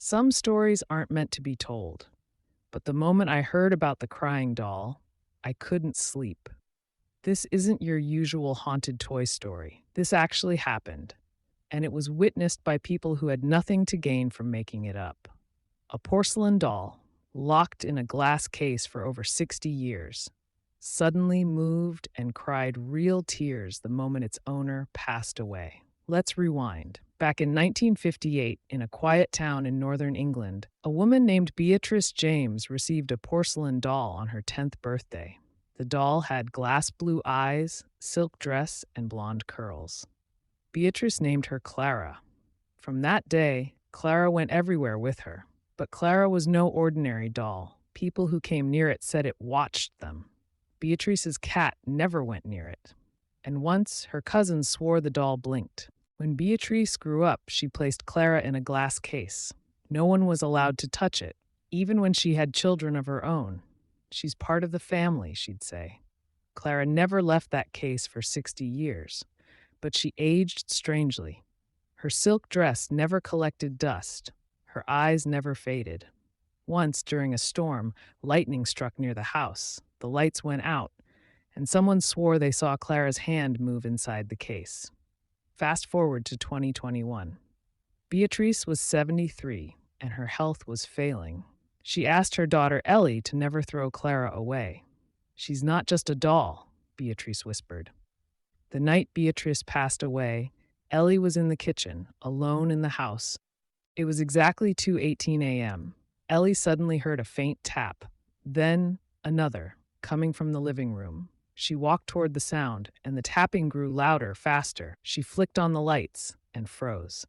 Some stories aren't meant to be told, but the moment I heard about the crying doll, I couldn't sleep. This isn't your usual haunted toy story. This actually happened, and it was witnessed by people who had nothing to gain from making it up. A porcelain doll, locked in a glass case for over 60 years, suddenly moved and cried real tears the moment its owner passed away. Let's rewind. Back in 1958, in a quiet town in northern England, a woman named Beatrice James received a porcelain doll on her 10th birthday. The doll had glass blue eyes, silk dress, and blonde curls. Beatrice named her Clara. From that day, Clara went everywhere with her. But Clara was no ordinary doll. People who came near it said it watched them. Beatrice's cat never went near it. And once, her cousins swore the doll blinked. When Beatrice grew up, she placed Clara in a glass case. No one was allowed to touch it, even when she had children of her own. She's part of the family, she'd say. Clara never left that case for 60 years, but she aged strangely. Her silk dress never collected dust. Her eyes never faded. Once, during a storm, lightning struck near the house. The lights went out, and someone swore they saw Clara's hand move inside the case. Fast forward to 2021. Beatrice was 73, and her health was failing. She asked her daughter Ellie to never throw Clara away. "She's not just a doll," Beatrice whispered. The night Beatrice passed away, Ellie was in the kitchen, alone in the house. It was exactly 2:18 a.m. Ellie suddenly heard a faint tap, then another, coming from the living room. She walked toward the sound, and the tapping grew louder, faster. She flicked on the lights and froze.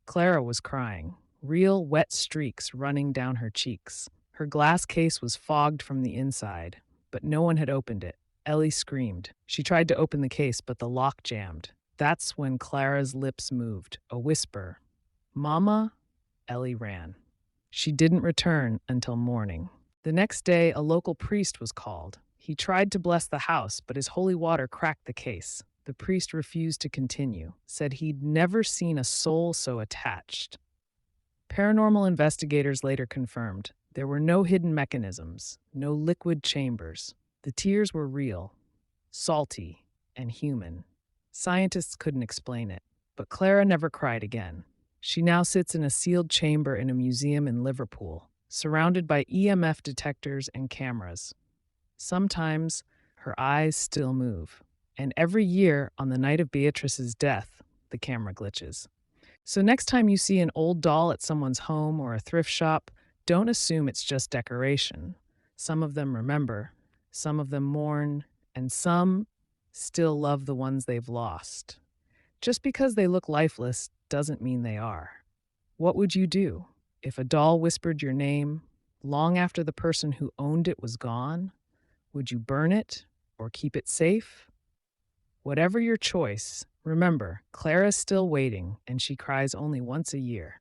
Clara was crying, real wet streaks running down her cheeks. Her glass case was fogged from the inside, but no one had opened it. Ellie screamed. She tried to open the case, but the lock jammed. That's when Clara's lips moved, a whisper. "Mama?" Ellie ran. She didn't return until morning. The next day, a local priest was called. He tried to bless the house, but his holy water cracked the case. The priest refused to continue, said he'd never seen a soul so attached. Paranormal investigators later confirmed there were no hidden mechanisms, no liquid chambers. The tears were real, salty, and human. Scientists couldn't explain it, but Clara never cried again. She now sits in a sealed chamber in a museum in Liverpool, surrounded by EMF detectors and cameras. Sometimes her eyes still move, and every year on the night of Beatrice's death, the camera glitches. So next time you see an old doll at someone's home or a thrift shop, don't assume it's just decoration. Some of them remember, some of them mourn, and some still love the ones they've lost. Just because they look lifeless doesn't mean they are. What would you do if a doll whispered your name long after the person who owned it was gone? Would you burn it or keep it safe? Whatever your choice, remember, Clara's still waiting and she cries only once a year.